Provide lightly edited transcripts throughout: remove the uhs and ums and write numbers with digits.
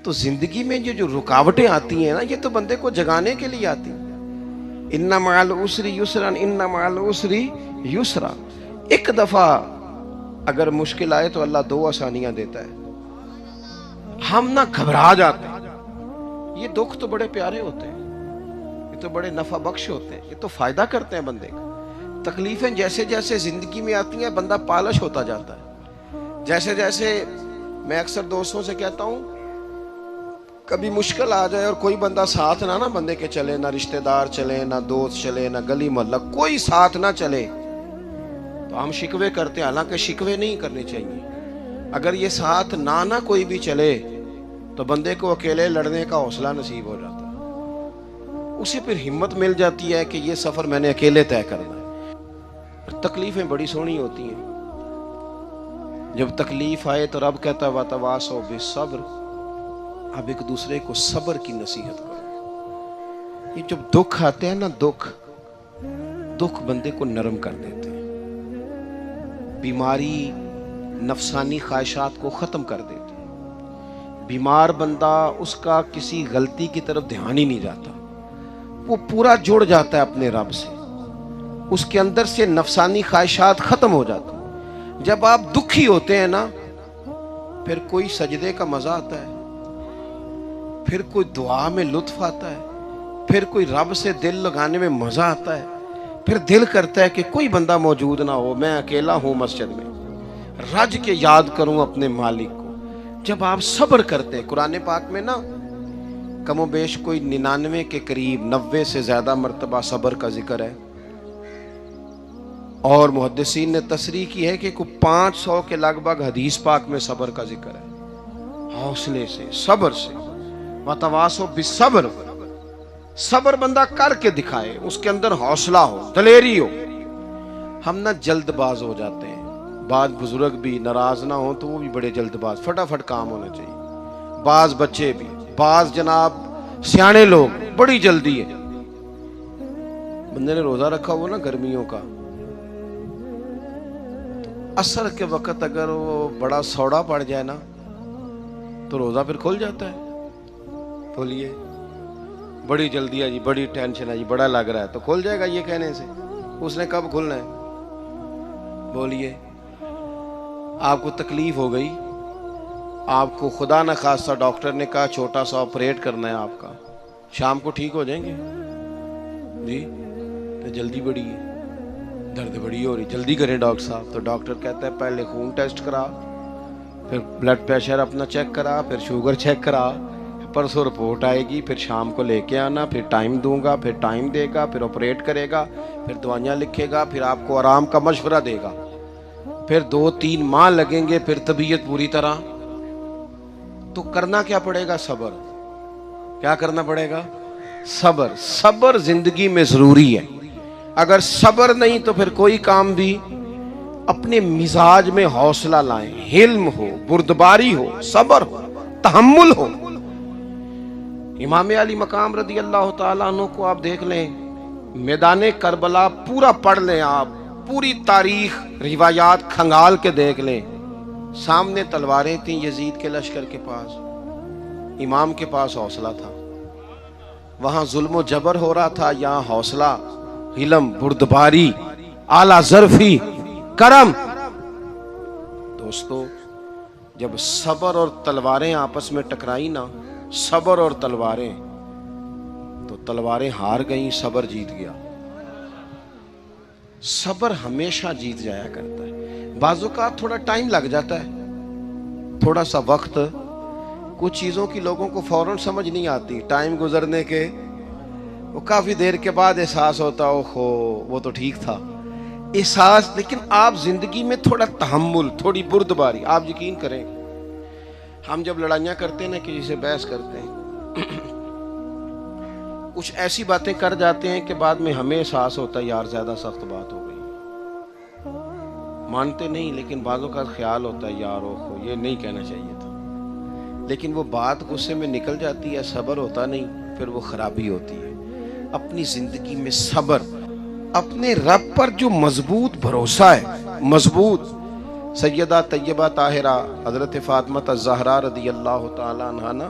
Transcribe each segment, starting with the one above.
تو زندگی میں یہ جو رکاوٹیں آتی ہیں نا، یہ تو بندے کو جگانے کے لیے آتی ہیں۔ ان مع العسر یسرا، ان مع العسر یسرا۔ ایک دفعہ اگر مشکل آئے تو اللہ دو آسانیاں دیتا ہے، ہم نہ گھبرا جاتے ہیں۔ یہ دکھ تو بڑے پیارے ہوتے ہیں، یہ تو بڑے نفع بخش ہوتے ہیں، یہ تو فائدہ کرتے ہیں بندے کا۔ تکلیفیں جیسے جیسے زندگی میں آتی ہیں بندہ پالش ہوتا جاتا ہے۔ جیسے جیسے میں اکثر دوستوں سے کہتا ہوں، کبھی مشکل آ جائے اور کوئی بندہ ساتھ نہ بندے کے چلے، نہ رشتہ دار چلے، نہ دوست چلے، نہ گلی محلہ، کوئی ساتھ نہ چلے تو ہم شکوے کرتے ہیں، حالانکہ شکوے نہیں کرنے چاہیے۔ اگر یہ ساتھ نہ کوئی بھی چلے تو بندے کو اکیلے لڑنے کا حوصلہ نصیب ہو جاتا ہے، اسے پھر ہمت مل جاتی ہے کہ یہ سفر میں نے اکیلے طے کرنا ہے۔ تکلیفیں بڑی سونی ہوتی ہیں، جب تکلیف آئے تو رب کہتا ہے وَتَوَاصَوْا بِالصَّبْرِ، اب ایک دوسرے کو صبر کی نصیحت کرو۔ یہ جب دکھ آتے ہیں نا، دکھ بندے کو نرم کر دیتے ہیں، بیماری نفسانی خواہشات کو ختم کر دیتے ہیں۔ بیمار بندہ، اس کا کسی غلطی کی طرف دھیان ہی نہیں جاتا، وہ پورا جڑ جاتا ہے اپنے رب سے، اس کے اندر سے نفسانی خواہشات ختم ہو جاتی ہیں۔ جب آپ دکھی ہوتے ہیں نا، پھر کوئی سجدے کا مزہ آتا ہے، پھر کوئی دعا میں لطف آتا ہے، پھر کوئی رب سے دل لگانے میں مزہ آتا ہے، پھر دل کرتا ہے کہ کوئی بندہ موجود نہ ہو، میں اکیلا ہوں مسجد میں، رج کے یاد کروں اپنے مالک کو۔ جب آپ صبر کرتے ہیں، قرآن پاک میں نا کم و بیش کوئی 99 کے قریب، 90 سے زیادہ مرتبہ صبر کا ذکر ہے، اور محدثین نے تصریح کی ہے کہ کوئی 500 کے لگ بھگ حدیث پاک میں صبر کا ذکر ہے۔ حوصلے سے، صبر سے، وَتَوَاصَوْا بِالصَّبْرِ، صبر بندہ کر کے دکھائے، اس کے اندر حوصلہ ہو، دلیری ہو۔ ہم نہ جلد باز ہو جاتے ہیں، بعض بزرگ بھی ناراض نہ ہوں تو وہ بھی بڑے جلد باز، فٹافٹ کام ہونا چاہیے۔ بعض بچے بھی، بعض جناب سیانے لوگ، بڑی جلدی ہے۔ بندے نے روزہ رکھا ہوا نا گرمیوں کا، عصر کے وقت اگر وہ بڑا سوڑا پڑ جائے نا تو روزہ پھر کھل جاتا ہے۔ بولیے، بڑی جلدی ہے جی، بڑی ٹینشن ہے جی، بڑا لگ رہا ہے، تو کھل جائے گا یہ کہنے سے؟ اس نے کب کھلنا ہے؟ بولیے، آپ کو تکلیف ہو گئی، آپ کو خدا نہ خواستہ ڈاکٹر نے کہا چھوٹا سا آپریٹ کرنا ہے آپ کا، شام کو ٹھیک ہو جائیں گے جی؟ تو جلدی بڑی ہے، درد بڑی ہو رہی، جلدی کریں ڈاکٹر صاحب۔ تو ڈاکٹر کہتا ہے پہلے خون ٹیسٹ کرا، پھر بلڈ پریشر اپنا چیک کرا، پھر شوگر چیک کرا، پرسوں رپورٹ آئے گی، پھر شام کو لے کے آنا، پھر ٹائم دوں گا، پھر ٹائم دے گا، پھر آپریٹ کرے گا، پھر دوائیاں لکھے گا، پھر آپ کو آرام کا مشورہ دے گا، پھر 2-3 ماہ لگیں گے، پھر طبیعت پوری طرح۔ تو کرنا کیا پڑے گا؟ صبر۔ کیا کرنا پڑے گا؟ صبر۔ صبر زندگی میں ضروری ہے۔ اگر صبر نہیں تو پھر کوئی کام بھی، اپنے مزاج میں حوصلہ لائیں، حلم ہو، بردباری ہو، صبر ہو، تحمل ہو۔ امام علی مقام رضی اللہ تعالیٰ عنہ کو آپ دیکھ لیں، میدان کربلا پورا پڑھ لیں، آپ پوری تاریخ روایات کھنگال کے دیکھ لیں، سامنے تلواریں تھیں یزید کے لشکر کے پاس، امام کے پاس حوصلہ تھا۔ وہاں ظلم و جبر ہو رہا تھا، یہاں حوصلہ، علم، بردباری، اعلیٰ ظرفی، کرم۔ دوستو، جب صبر اور تلواریں آپس میں ٹکرائی نا، صبر اور تلواریں، تو تلواریں ہار گئیں، صبر جیت گیا۔ صبر ہمیشہ جیت جایا کرتا ہے۔ بعض اوقات تھوڑا ٹائم لگ جاتا ہے، تھوڑا سا وقت، کچھ چیزوں کی لوگوں کو فوراً سمجھ نہیں آتی، ٹائم گزرنے کے وہ کافی دیر کے بعد احساس ہوتا، اوہو وہ تو ٹھیک تھا، احساس۔ لیکن آپ زندگی میں تھوڑا تحمل، تھوڑی بردباری، آپ یقین کریں، ہم جب لڑائیاں کرتے ہیں نا، کسی سے بحث کرتے ہیں، کچھ ایسی باتیں کر جاتے ہیں کہ بعد میں ہمیں احساس ہوتا ہے یار زیادہ سخت بات ہو گئی، مانتے نہیں، لیکن بعضوں کا خیال ہوتا ہے یار اوہو یہ نہیں کہنا چاہیے تھا، لیکن وہ بات غصے میں نکل جاتی ہے، صبر ہوتا نہیں، پھر وہ خرابی ہوتی ہے۔ اپنی زندگی میں صبر، اپنے رب پر جو مضبوط بھروسہ ہے، مضبوط۔ سیدہ طیبہ طاہرہ حضرت فاطمہ الزہرا رضی اللہ تعالی عنہا نا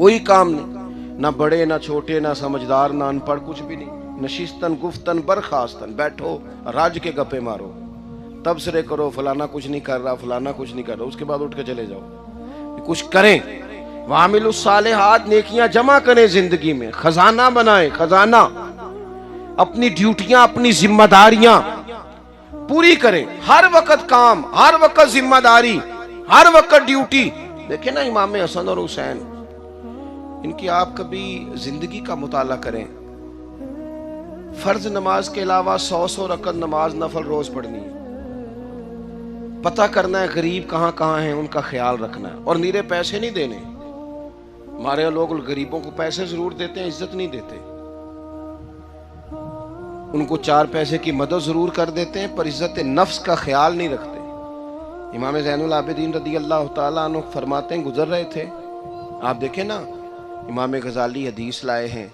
کوئی کام نہیں، نہ بڑے نہ چھوٹے نہ سمجھدار نہ ان پڑھ، کچھ بھی نہیں۔ نشستن گفتن برخاستن، بیٹھو راج کے گپے مارو، تبصرے کرو، فلانا کچھ نہیں کر رہا، فلانا کچھ نہیں کر رہا، اس کے بعد اٹھ کے چلے جاؤ۔ کچھ کریں، وعاملوا الصالحات، نیکیاں جمع کریں زندگی میں، خزانہ بنائیں، خزانہ، اپنی ڈیوٹیاں اپنی ذمہ داریاں پوری کریں، ہر وقت کام، ہر وقت ذمہ داری، ہر وقت ڈیوٹی۔ دیکھیں نا امام حسن اور حسین، ان کی آپ کبھی زندگی کا مطالعہ کریں، فرض نماز کے علاوہ 100 رکعت نماز نفل روز پڑھنی ہے، پتہ کرنا ہے غریب کہاں کہاں ہیں، ان کا خیال رکھنا ہے، اور نیرے پیسے نہیں دینے۔ ہمارے لوگ غریبوں کو پیسے ضرور دیتے ہیں، عزت نہیں دیتے، ان کو 4 پیسے کی مدد ضرور کر دیتے ہیں، پر عزت نفس کا خیال نہیں رکھتے۔ امام زین العابدین رضی اللہ تعالیٰ عنہ فرماتے ہیں، گزر رہے تھے، آپ دیکھیں نا، امام غزالی حدیث لائے ہیں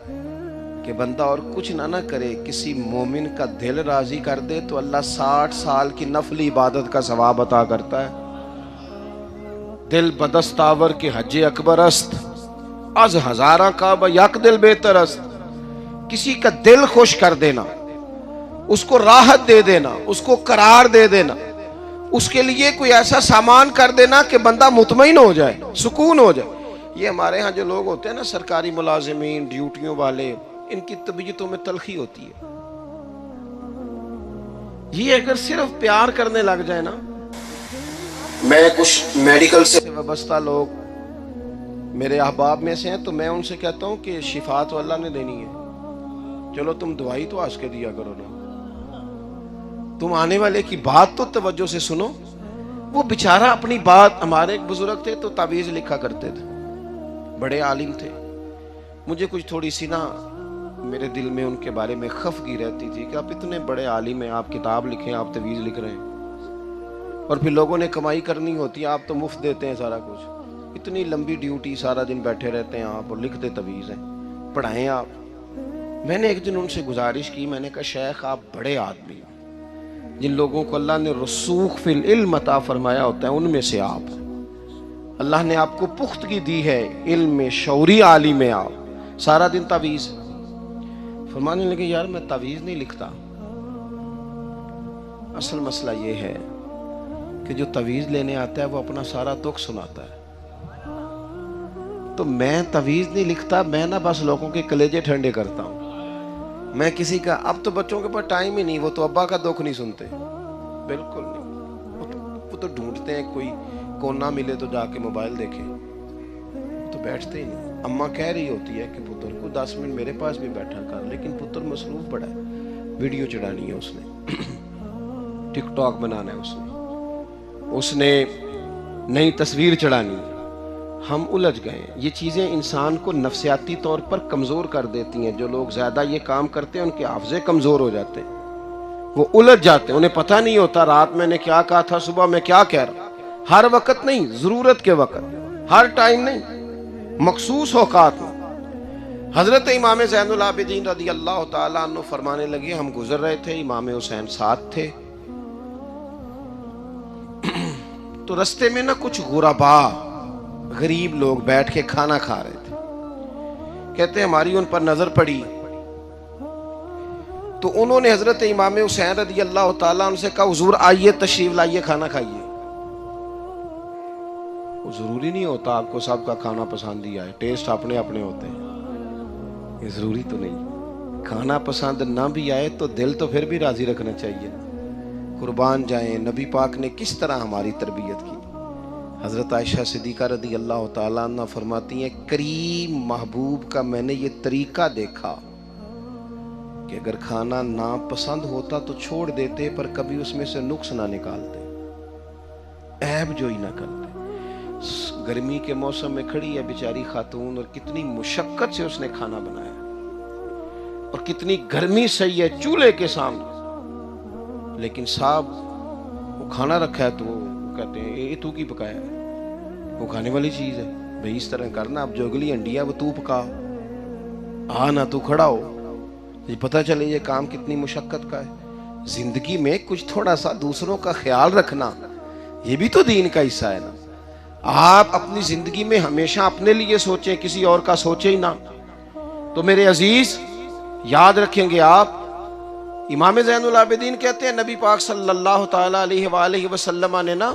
کہ بندہ اور کچھ نہ کرے، کسی مومن کا دل راضی کر دے تو اللہ 60 سال کی نفلی عبادت کا ثواب عطا کرتا ہے۔ دل بدستاور کے حج اکبر است، از ہزارہ کعبہ یک دل بہتر است۔ کسی کا دل خوش کر دینا، اس کو راحت دے دینا، اس کو قرار دے دینا، اس کے لیے کوئی ایسا سامان کر دینا کہ بندہ مطمئن ہو جائے، سکون ہو جائے۔ یہ ہمارے ہاں جو لوگ ہوتے ہیں نا، سرکاری ملازمین، ڈیوٹیوں والے، ان کی طبیعتوں میں تلخی ہوتی ہے۔ یہ اگر صرف پیار کرنے لگ جائے نا، میں کچھ میڈیکل سے وابستہ لوگ میرے احباب میں سے ہیں، تو میں ان سے کہتا ہوں کہ شفا تو اللہ نے دینی ہے، چلو تم دوائی تو آج کے دیا کرو نا، تم آنے والے کی بات تو توجہ سے سنو۔ وہ بیچارہ اپنی بات، ہمارے ایک بزرگ تھے تو تعویذ لکھا کرتے تھے، بڑے عالم تھے، مجھے کچھ تھوڑی سی نا میرے دل میں ان کے بارے میں خفگی رہتی تھی کہ آپ اتنے بڑے عالم ہیں، آپ کتاب لکھیں، آپ تعویذ لکھ رہے ہیں، اور پھر لوگوں نے کمائی کرنی ہوتی ہے، آپ تو مفت دیتے ہیں سارا کچھ، اتنی لمبی ڈیوٹی، سارا دن بیٹھے رہتے ہیں آپ اور لکھتے تعویذ ہیں، پڑھائیں آپ۔ میں نے ایک دن ان سے گزارش کی، میں نے کہا شیخ آپ بڑے آدمی ہیں، جن لوگوں کو اللہ نے رسوخ فی العلم عطا فرمایا ہوتا ہے ان میں سے آپ، اللہ نے آپ کو پختگی دی ہے علم میں، شعوری عالم میں، آپ سارا دن تعویذ۔ فرمانے لگے یار میں تعویذ نہیں لکھتا، اصل مسئلہ یہ ہے کہ جو تعویذ لینے آتا ہے وہ اپنا سارا دکھ سناتا ہے، تو میں تعویذ نہیں لکھتا، میں نا بس لوگوں کے کلیجے ٹھنڈے کرتا ہوں۔ میں کسی کا، اب تو بچوں کے پاس ٹائم ہی نہیں، وہ تو ابا کا دکھ نہیں سنتے، بالکل نہیں، وہ تو ڈھونڈتے ہیں کوئی کونا ملے تو جا کے موبائل دیکھیں، تو بیٹھتے ہی نہیں۔ اماں کہہ رہی ہوتی ہے کہ پتر کو 10 منٹ میرے پاس بھی بیٹھا کر، لیکن پتر مصروف بڑا ہے، ویڈیو چڑھانی ہے اس نے، ٹک ٹاک بنانا ہے اس نے نئی تصویر چڑھانی ہے۔ ہم الجھ گئے ہیں، یہ چیزیں انسان کو نفسیاتی طور پر کمزور کر دیتی ہیں۔ جو لوگ زیادہ یہ کام کرتے ہیں ان کے حافظے کمزور ہو جاتے ہیں، وہ الجھ جاتے ہیں، انہیں پتہ نہیں ہوتا رات میں نے کیا کہا تھا، صبح میں کیا کہہ رہا۔ ہر وقت نہیں، ضرورت کے وقت، ہر ٹائم نہیں، مخصوص اوقات میں۔ حضرت امام زین العابدین رضی اللہ تعالیٰ عنہ فرمانے لگے، ہم گزر رہے تھے، امام حسین ساتھ تھے، تو رستے میں نا کچھ غربا، غریب لوگ بیٹھ کے کھانا کھا رہے تھے، کہتے ہماری ان پر نظر پڑی، تو انہوں نے حضرت امام حسین رضی اللہ تعالیٰ عنہ سے کہا حضور آئیے تشریف لائیے کھانا کھائیے۔ وہ ضروری نہیں ہوتا آپ کو سب کا کھانا پسند ہی آئے، ٹیسٹ اپنے اپنے ہوتے ہیں، یہ ضروری تو نہیں، کھانا پسند نہ بھی آئے تو دل تو پھر بھی راضی رکھنا چاہیے۔ قربان جائیں نبی پاک نے کس طرح ہماری تربیت کی۔ حضرت عائشہ صدیقہ رضی اللہ تعالیٰ عنہ فرماتی ہیں کریم محبوب کا میں نے یہ طریقہ دیکھا کہ اگر کھانا ناپسند ہوتا تو چھوڑ دیتے، پر کبھی اس میں سے نقص نہ نکالتے، عیب جوئی نہ کرتے۔ گرمی کے موسم میں کھڑی ہے بیچاری خاتون، اور کتنی مشقت سے اس نے کھانا بنایا، اور کتنی گرمی سہی ہے چولہے کے سامنے، لیکن صاحب وہ کھانا رکھا ہے تو وہ کہتے ہیں یہ تو کی پکایا ہے، وہ کھانے والی چیز ہے بھئی، اس طرح کرنا، اب جو اگلی انڈیا وہ تو پکا، نہ تو کھڑا ہو، یہ پتہ چلے یہ کام کتنی مشقت کا ہے۔ زندگی میں کچھ تھوڑا سا دوسروں کا خیال رکھنا یہ بھی تو دین کا حصہ ہے نا۔ آپ اپنی زندگی میں ہمیشہ اپنے لیے سوچیں، کسی اور کا سوچیں ہی نہ. تو میرے عزیز یاد رکھیں گے آپ، امام زین العابدین کہتے ہیں نبی پاک صلی اللہ تعالی علیہ وآلہ وسلم نے نا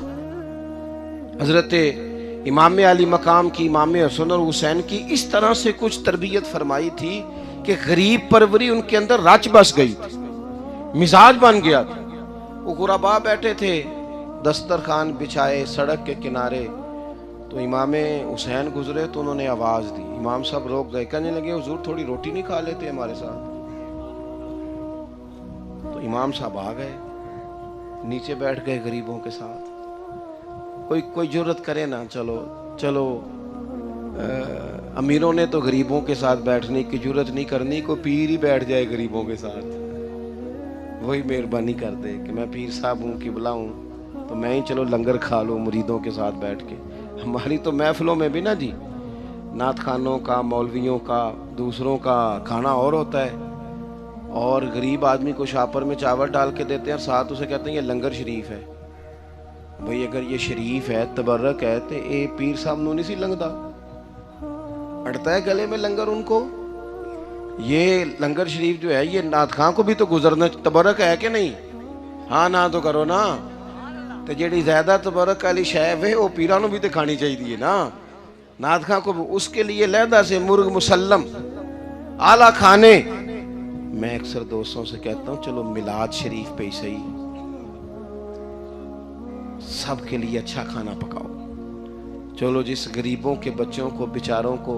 حضرت امام علی مقام کی، امام حسن اور حسین کی اس طرح سے کچھ تربیت فرمائی تھی کہ غریب پروری ان کے اندر رچ بس گئی تھی، مزاج بن گیا تھا. وہ غربا بیٹھے تھے دسترخوان بچھائے سڑک کے کنارے، تو امام حسین گزرے تو انہوں نے آواز دی، امام صاحب روک گئے، کہنے لگے حضور تھوڑی روٹی نہیں کھا لیتے ہمارے ساتھ؟ تو امام صاحب آ گئے، نیچے بیٹھ گئے غریبوں کے ساتھ. کوئی جرت کرے نا، چلو امیروں نے تو غریبوں کے ساتھ بیٹھنے کی جرت نہیں کرنی، کوئی پیر ہی بیٹھ جائے غریبوں کے ساتھ، وہی مہربانی کر دے کہ میں پیر صاحب ہوں، قبلہ ہوں، تو میں ہی چلو لنگر کھا لوں مریدوں کے ساتھ بیٹھ کے. ہماری تو محفلوں میں بھی نا جی نعت خانوں کا، مولویوں کا، دوسروں کا کھانا اور ہوتا ہے، اور غریب آدمی کو شاپر میں چاول ڈال کے دیتے ہیں اور ساتھ اسے کہتے ہیں یہ لنگر شریف ہے. بھئی اگر یہ شریف ہے، تبرک ہے، تو اے پیر صاحب نو نہیں سی لنگدا، اڑتا ہے گلے میں لنگر ان کو. یہ لنگر شریف جو ہے یہ نعت خاں کو بھی تو گزرنا تبرک ہے کہ نہیں؟ ہاں نہ تو کرو نا. تو جیڑی زیادہ تبرک والی شے ہے وہ پیرانوں بھی تو کھانی چاہیے نا، نعت خاں کو بھی اس کے لیے لہدہ سے مرغ مسلم اعلیٰ کھانے. میں اکثر دوستوں سے کہتا ہوں چلو میلاد شریف پہ ہی صحیح سب کے لیے اچھا کھانا پکاؤ. چلو جس غریبوں کے بچوں کو بیچاروں کو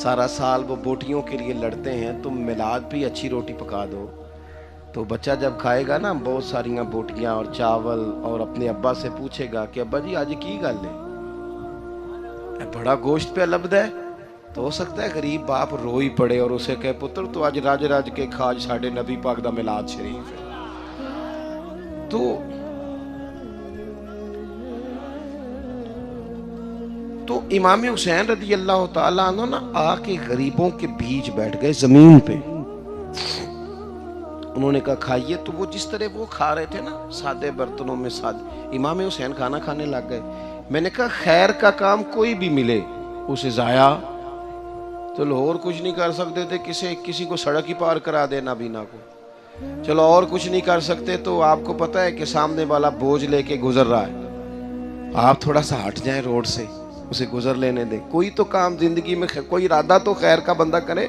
سارا سال وہ بوٹیوں کے لیے لڑتے ہیں، تم میلاد پہ اچھی روٹی پکا دو، تو بچہ جب کھائے گا نا بہت ساریاں بوٹیاں اور چاول، اور اپنے ابا سے پوچھے گا کہ ابا جی آج کی گل ہے، بڑا گوشت پہ لبد ہے. تو ہو سکتا ہے غریب باپ رو ہی پڑے اور اسے کہے پتر تو آج راج راج کے کھاج ساڑھے نبی پاک دا میلاد شریف ہے. تو امام حسین رضی اللہ تعالیٰ عنہ نا آ کے غریبوں کے بیچ بیٹھ گئے زمین پہ. انہوں نے کہا کھائیے. تو وہ جس طرح وہ کھا رہے تھے نا سادے برتنوں میں سادے، امام حسین کھانا کھانے لگ گئے. میں نے کہا خیر کا کام کوئی بھی ملے اسے ضائع، چلو اور کچھ نہیں کر سکتے تھے، کسی کو سڑک ہی پار کرا دے نابینا کو، چلو اور کچھ نہیں کر سکتے، تو آپ کو پتہ ہے کہ سامنے والا بوجھ لے کے گزر رہا ہے، آپ تھوڑا سا ہٹ جائیں روڈ سے، اسے گزر لینے دیں. کوئی تو کام زندگی میں کوئی ارادہ تو خیر کا بندہ کرے.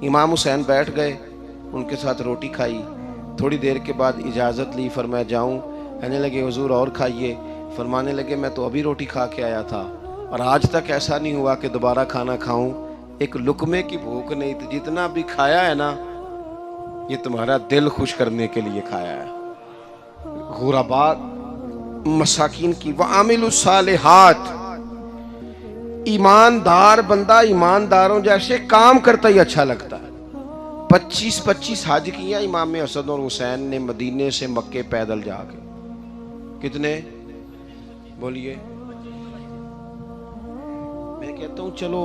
امام حسین بیٹھ گئے، ان کے ساتھ روٹی کھائی. تھوڑی دیر کے بعد اجازت لی، فرمایا جاؤں؟ کہنے لگے حضور اور کھائیے. فرمانے لگے میں تو ابھی روٹی کھا کے آیا تھا اور آج تک ایسا نہیں ہوا کہ دوبارہ کھانا کھاؤں. ایک لقمے کی بھوک نہیں تھی، جتنا بھی کھایا ہے نا یہ تمہارا دل خوش کرنے کے لیے کھایا ہے. غرباء مساکین کی وعامل الصالحات، ایماندار بندہ ایمانداروں جیسے کام کرتا ہی اچھا لگتا ہے. 25 حج کیا امام حسن اور حسین نے مدینے سے مکے پیدل جا کے. کتنے بولیے؟ میں کہتا ہوں چلو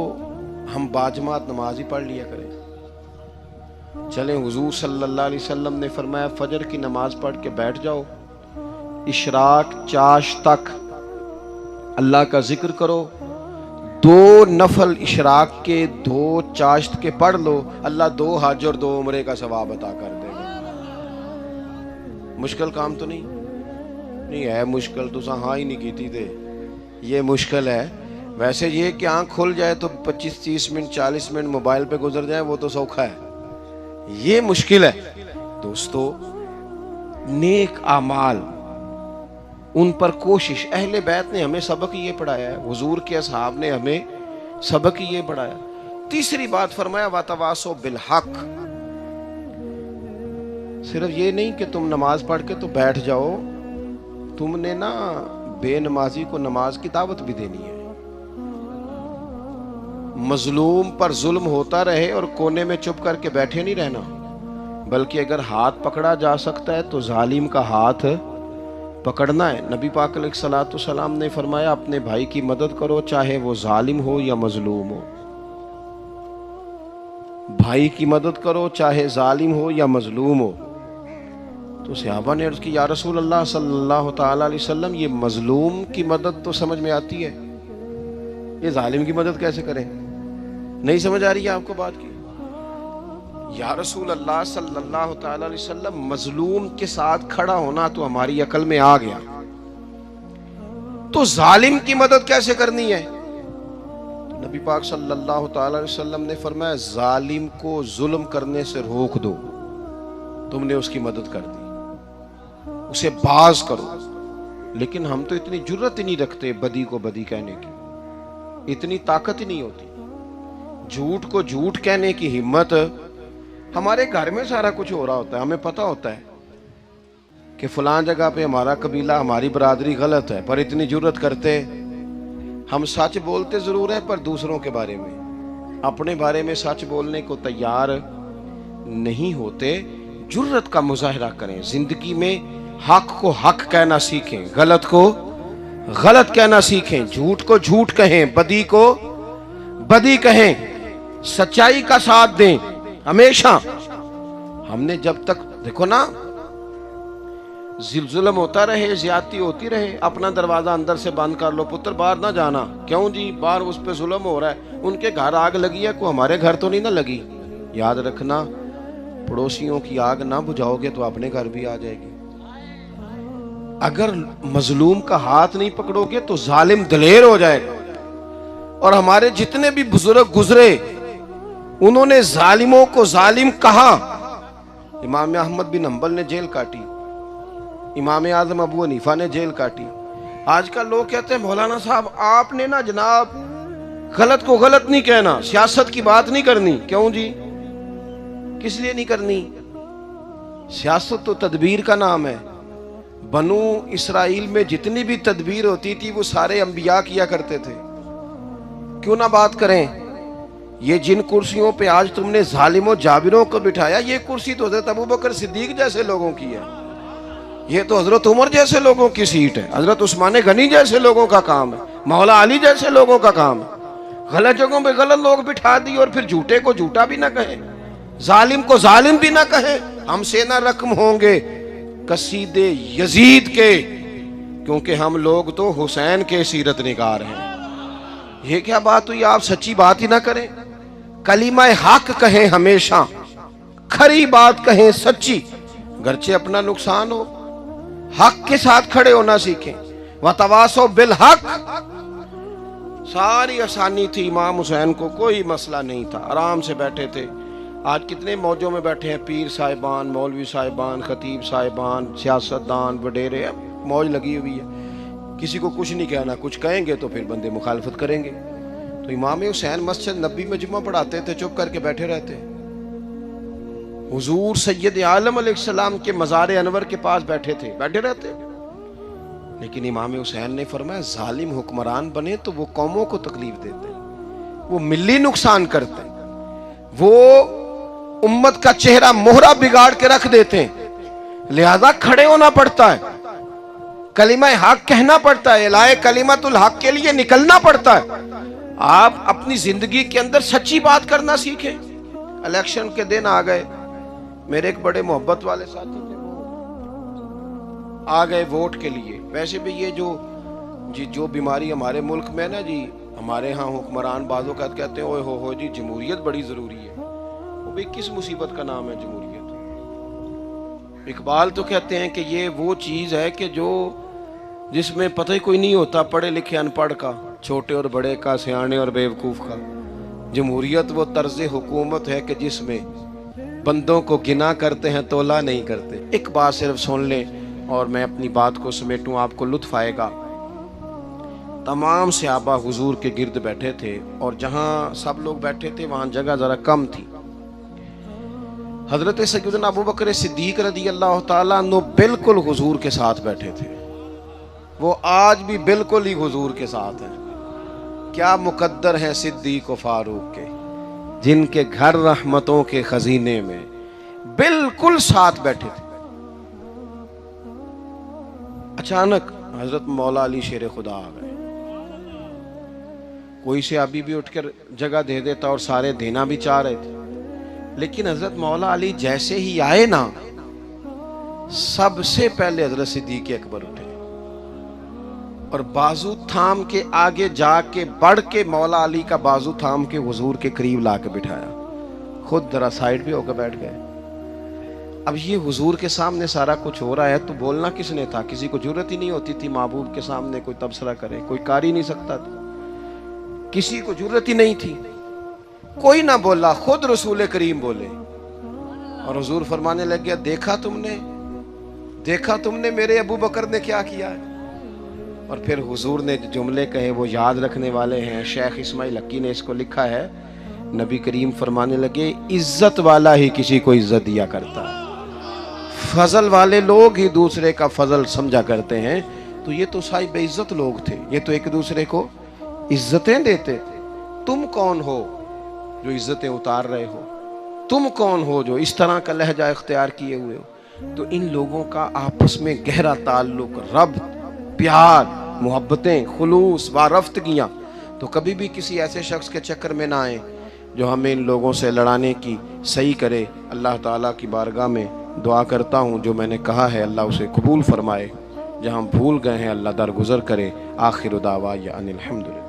ہم باجماعت نماز ہی پڑھ لیا کریں. چلیں حضور صلی اللہ علیہ وسلم نے فرمایا فجر کی نماز پڑھ کے بیٹھ جاؤ، اشراق چاش تک اللہ کا ذکر کرو، 2 نفل اشراق کے 2 چاشت کے پڑھ لو، اللہ 2 حج اور 2 عمرے کا ثواب عطا کر دے گا. مشکل کام تو نہیں ہے. مشکل تو ہاں ہی نہیں کیتی تھے، یہ مشکل ہے. ویسے یہ کہ آنکھ کھل جائے تو 25-30 منٹ 40 منٹ موبائل پہ گزر جائے وہ تو سوکھا ہے، یہ مشکل ہے. دوستو نیک اعمال ان پر کوشش، اہل بیت نے ہمیں سبق یہ پڑھایا ہے، حضور کے اصحاب نے ہمیں سبق یہ پڑھایا. تیسری بات فرمایا وَتَوَاصَوْا بِالْحَقِّ. صرف یہ نہیں کہ تم نماز پڑھ کے تو بیٹھ جاؤ، تم نے نا بے نمازی کو نماز کی دعوت بھی دینی ہے. مظلوم پر ظلم ہوتا رہے اور کونے میں چپ کر کے بیٹھے نہیں رہنا، بلکہ اگر ہاتھ پکڑا جا سکتا ہے تو ظالم کا ہاتھ پکڑنا ہے. نبی پاک علیہ الصلوۃ والسلام نے فرمایا اپنے بھائی کی مدد کرو چاہے وہ ظالم ہو یا مظلوم ہو. بھائی کی مدد کرو چاہے ظالم ہو یا مظلوم ہو. تو صحابہ نے عرض کی یا رسول اللہ صلی اللہ تعالی علیہ وسلم یہ مظلوم کی مدد تو سمجھ میں آتی ہے، یہ ظالم کی مدد کیسے کریں؟ نہیں سمجھ آ رہی ہے آپ کو بات کی؟ یا رسول اللہ صلی اللہ تعالی علیہ وسلم، مظلوم کے ساتھ کھڑا ہونا تو ہماری عقل میں آ گیا، تو ظالم کی مدد کیسے کرنی ہے؟ نبی پاک صلی اللہ تعالی علیہ وسلم نے فرمایا ظالم کو ظلم کرنے سے روک دو، تم نے اس کی مدد کر دی، اسے باز کرو۔ لیکن ہم تو اتنی جرت ہی نہیں رکھتے بدی کو بدی کہنے کی، اتنی طاقت ہی نہیں ہوتی، جھوٹ کو جھوٹ کہنے کی ہمت۔ ہمارے گھر میں سارا کچھ ہو رہا ہوتا ہے، ہمیں پتہ ہوتا ہے کہ فلان جگہ پہ ہمارا قبیلہ، ہماری برادری غلط ہے، پر اتنی جرت کرتے ہم سچ بولتے ضرور ہیں، پر دوسروں کے بارے میں، اپنے بارے میں سچ بولنے کو تیار نہیں ہوتے۔ جرت کا مظاہرہ کریں، زندگی میں حق کو حق کہنا سیکھیں، غلط کو غلط کہنا سیکھیں، جھوٹ کو جھوٹ کہیں، بدی کو بدی کہیں، سچائی کا ساتھ دیں ہمیشہ۔ ہم نے جب تک دیکھو نا، ظلم ہوتا رہے، زیادتی ہوتی رہے، اپنا دروازہ اندر سے بند کر لو، پتر باہر نہ جانا، کیوں جی باہر اس پہ ظلم ہو رہا ہے، ان کے گھر آگ لگی ہے، کوئی ہمارے گھر تو نہیں نہ لگی۔ یاد رکھنا، پڑوسیوں کی آگ نہ بجھاؤ گے تو اپنے گھر بھی آ جائے گی۔ اگر مظلوم کا ہاتھ نہیں پکڑو گے تو ظالم دلیر ہو جائے گا۔ اور ہمارے جتنے بھی بزرگ گزرے، انہوں نے ظالموں کو ظالم کہا۔ امام احمد بن حنبل نے جیل کاٹی، امام اعظم ابو حنیفہ نے جیل کاٹی۔ آج کل لوگ کہتے ہیں مولانا صاحب آپ نے نا جناب غلط کو غلط نہیں کہنا، سیاست کی بات نہیں کرنی۔ کیوں جی؟ کس لیے نہیں کرنی؟ سیاست تو تدبیر کا نام ہے۔ بنو اسرائیل میں جتنی بھی تدبیر ہوتی تھی وہ سارے انبیاء کیا کرتے تھے، کیوں نہ بات کریں؟ یہ جن کرسیوں پہ آج تم نے ظالموں جابروں کو بٹھایا، یہ کرسی تو حضرت ابوبکر صدیق جیسے لوگوں کی ہے، یہ تو حضرت عمر جیسے لوگوں کی سیٹ ہے، حضرت عثمان غنی جیسے لوگوں کا کام ہے، مولا علی جیسے لوگوں کا کام ہے۔ غلط جگہوں پہ غلط لوگ بٹھا دی، اور پھر جھوٹے کو جھوٹا بھی نہ کہیں، ظالم کو ظالم بھی نہ کہیں۔ ہم سے نہ رقم ہوں گے قصید یزید کے، کیونکہ ہم لوگ تو حسین کے سیرت نگار ہیں۔ یہ کیا بات ہوئی؟ آپ سچی بات ہی نہ کریں، کلمہ حق کہیں، ہمیشہ کھری بات کہیں، سچی، گرچہ اپنا نقصان ہو، حق کے ساتھ کھڑے ہونا سیکھیں۔ وَتَوَاصَوْا بِالْحَقِّ، ساری آسانی تھی، امام حسین کو کوئی مسئلہ نہیں تھا، آرام سے بیٹھے تھے۔ آج کتنے موجوں میں بیٹھے ہیں، پیر صاحبان، مولوی صاحبان، خطیب صاحبان، سیاستدان، وڈیرے، موج لگی ہوئی ہے، کسی کو کچھ نہیں کہنا، کچھ کہیں گے تو پھر بندے مخالفت کریں گے۔ تو امام حسین مسجد نبی میں جمعہ پڑھاتے تھے، چپ کر کے بیٹھے رہتے۔ حضور سید عالم علیہ السلام کے مزار انور کے پاس بیٹھے تھے، بیٹھے رہتے۔ لیکن امام حسین نے فرمایا ظالم حکمران بنے تو وہ قوموں کو تکلیف دیتے ہیں، وہ ملی نقصان کرتے ہیں، وہ امت کا چہرہ مہرہ بگاڑ کے رکھ دیتے ہیں، لہذا کھڑے ہونا پڑتا ہے، کلمہ حق کہنا پڑتا ہے، الہے کلمت الحق کے لیے نکلنا پڑتا ہے۔ آپ اپنی زندگی کے اندر سچی بات کرنا سیکھیں۔ الیکشن کے دن آ گئے، میرے ایک بڑے محبت والے ساتھی تھے، وہ آ گئے ووٹ کے لیے۔ ویسے بھی یہ جو بیماری ہمارے ملک میں نا جی، ہمارے ہاں حکمران بعضوں کا کہتے ہیں اوئے ہو جی جمہوریت بڑی ضروری ہے۔ وہ بھی کس مصیبت کا نام ہے جمہوریت؟ اقبال تو کہتے ہیں کہ یہ وہ چیز ہے کہ جس میں پتہ ہی کوئی نہیں ہوتا، پڑھے لکھے ان پڑھ کا، چھوٹے اور بڑے کا، سیانے اور بیوقوف کا۔ جمہوریت وہ طرز حکومت ہے کہ جس میں بندوں کو گنا کرتے ہیں، تولا نہیں کرتے۔ ایک بات صرف سن لیں اور میں اپنی بات کو سمیٹوں، آپ کو لطف آئے گا۔ تمام صحابہ حضور کے گرد بیٹھے تھے، اور جہاں سب لوگ بیٹھے تھے وہاں جگہ ذرا کم تھی۔ حضرت سیدنا ابوبکر صدیق رضی اللہ تعالیٰ عنہ بالکل حضور کے ساتھ بیٹھے تھے، وہ آج بھی بالکل ہی حضور کے ساتھ ہیں۔ کیا مقدر ہیں صدیق و فاروق کے، جن کے گھر رحمتوں کے خزینے میں بالکل ساتھ بیٹھے تھے۔ اچانک حضرت مولا علی شیر خدا آ گئے۔ کوئی سے ابھی بھی اٹھ کر جگہ دے دیتا اور سارے دینا بھی چاہ رہے تھے، لیکن حضرت مولا علی جیسے ہی آئے نا، سب سے پہلے حضرت صدیق اکبر اٹھے۔ اور بازو تھام کے آگے جا کے بڑھ کے مولا علی کا بازو تھام کے حضور کے قریب لا کے بٹھایا، خود ذرا سائڈ پہ ہو کے بیٹھ گئے۔ اب یہ حضور کے سامنے سارا کچھ ہو رہا ہے تو بولنا کس نے تھا؟ کسی کو ضرورت ہی نہیں ہوتی تھی محبوب کے سامنے کوئی تبصرہ کرے، کوئی کر ہی نہیں سکتا تھا، کسی کو ضرورت ہی نہیں تھی، کوئی نہ بولا، خود رسول کریم بولے۔ اور حضور فرمانے لگ گیا، دیکھا تم نے میرے ابو بکر نے کیا کیا ہے؟ اور پھر حضور نے جملے کہے وہ یاد رکھنے والے ہیں، شیخ اسماعیل حقی نے اس کو لکھا ہے، نبی کریم فرمانے لگے عزت والا ہی کسی کو عزت دیا کرتا ہے، فضل والے لوگ ہی دوسرے کا فضل سمجھا کرتے ہیں۔ تو یہ تو صاحب عزت لوگ تھے، یہ تو ایک دوسرے کو عزتیں دیتے تھے۔ تم کون ہو جو عزتیں اتار رہے ہو؟ تم کون ہو جو اس طرح کا لہجہ اختیار کیے ہوئے ہو؟ تو ان لوگوں کا آپس میں گہرا تعلق، رب، پیار، محبتیں، خلوص، وارفتگیاں، تو کبھی بھی کسی ایسے شخص کے چکر میں نہ آئیں جو ہمیں ان لوگوں سے لڑانے کی صحیح کرے۔ اللہ تعالیٰ کی بارگاہ میں دعا کرتا ہوں جو میں نے کہا ہے اللہ اسے قبول فرمائے، جہاں بھول گئے ہیں اللہ درگزر کرے۔ آخر دعوانا ان الحمدللہ۔